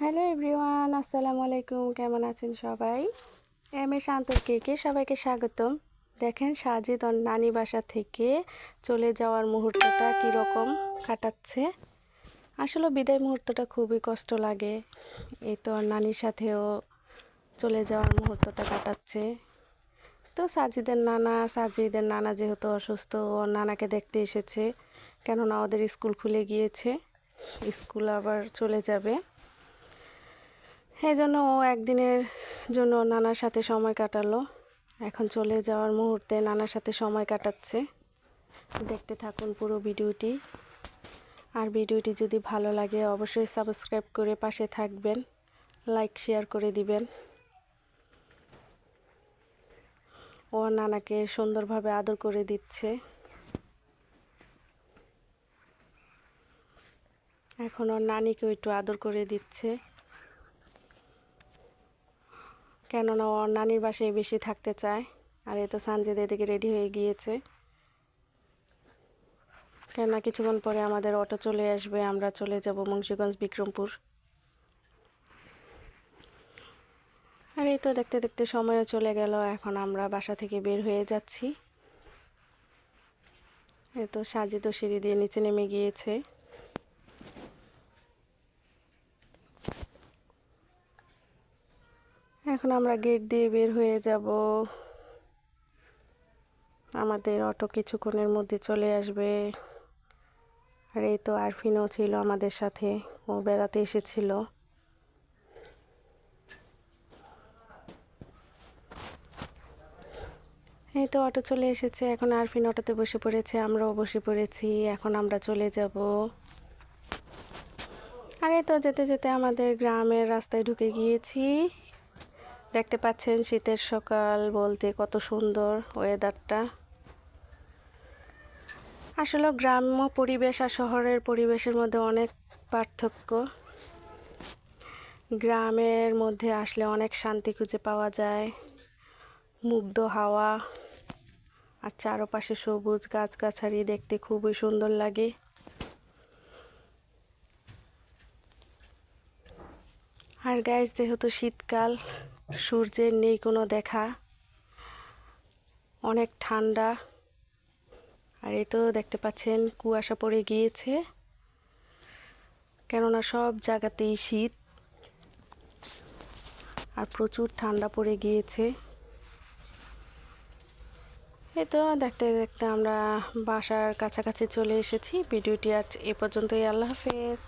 Hello everyone, আসসালামু আলাইকুম। কেমন আছেন সবাই? এম এ শান্তর কেকে সবাইকে স্বাগতম। দেখেন সাজিদ ওর নানি বাসা থেকে চলে যাওয়ার মুহূর্তটা কীরকম কাটাচ্ছে। আসলে বিদায় মুহূর্তটা খুবই কষ্ট লাগে। এই তো ওর নানির সাথেও চলে যাওয়ার মুহূর্তটা কাটাচ্ছে। তো সাজিদের নানা যেহেতু অসুস্থ, ওর নানাকে দেখতে এসেছে, কেননা ওদের স্কুল খুলে গিয়েছে, স্কুল আবার চলে যাবে। এই জন্য ও একদিনের জন্য নানার সাথে সময় কাটালো। এখন চলে যাওয়ার মুহূর্তে নানার সাথে সময় কাটাচ্ছে। দেখতে থাকুন পুরো ভিডিওটি। আর ভিডিওটি যদি ভালো লাগে অবশ্যই সাবস্ক্রাইব করে পাশে থাকবেন, লাইক শেয়ার করে দিবেন। ও নানাকে সুন্দরভাবে আদর করে দিচ্ছে। এখন ওর নানিকেও একটু আদর করে দিচ্ছে, কেননা ওর নানির বাসায় বেশি থাকতে চায়। আর এই তো সানজিদ এদিকে রেডি হয়ে গিয়েছে, কেননা কিছুক্ষণ পরে আমাদের অটো চলে আসবে, আমরা চলে যাব মুন্সিগঞ্জ বিক্রমপুর। আর এই তো দেখতে দেখতে সময়ও চলে গেল। এখন আমরা বাসা থেকে বের হয়ে যাচ্ছি। এই তো সাজিদ সিঁড়ি দিয়ে নিচে নেমে গিয়েছে। এখন আমরা গেট দিয়ে বের হয়ে যাব। আমাদের অটো কিছুক্ষণের মধ্যে চলে আসবে। আর এই তো আরফিনও ছিল আমাদের সাথে, ও বেড়াতে এসেছিল। এই তো অটো চলে এসেছে। এখন আরফিন অটোতে বসে পড়েছে, আমরাও বসে পড়েছি। এখন আমরা চলে যাব। আর এই তো যেতে যেতে আমাদের গ্রামের রাস্তায় ঢুকে গিয়েছি। দেখতে পাচ্ছেন শীতের সকাল বলতে কত সুন্দর ওয়েদারটা। আসলে গ্রাম্য পরিবেশ আর শহরের পরিবেশের মধ্যে অনেক পার্থক্য। গ্রামের মধ্যে আসলে অনেক শান্তি খুঁজে পাওয়া যায়, মুগ্ধ হাওয়া আর চারপাশে সবুজ গাছগাছালি দেখতে খুবই সুন্দর লাগে। আর গাইস, যেহেতু শীতকাল, সূর্যের নেই কোনো দেখা, অনেক ঠান্ডা। আর এই তো দেখতে পাচ্ছেন কুয়াশা পড়ে গিয়েছে, কেননা সব জায়গাতেই শীত আর প্রচুর ঠান্ডা পড়ে গিয়েছে। এই তো দেখতে দেখতে আমরা বাসার কাছাকাছি চলে এসেছি। ভিডিওটি আজ এ পর্যন্তই। আল্লাহ হাফেজ।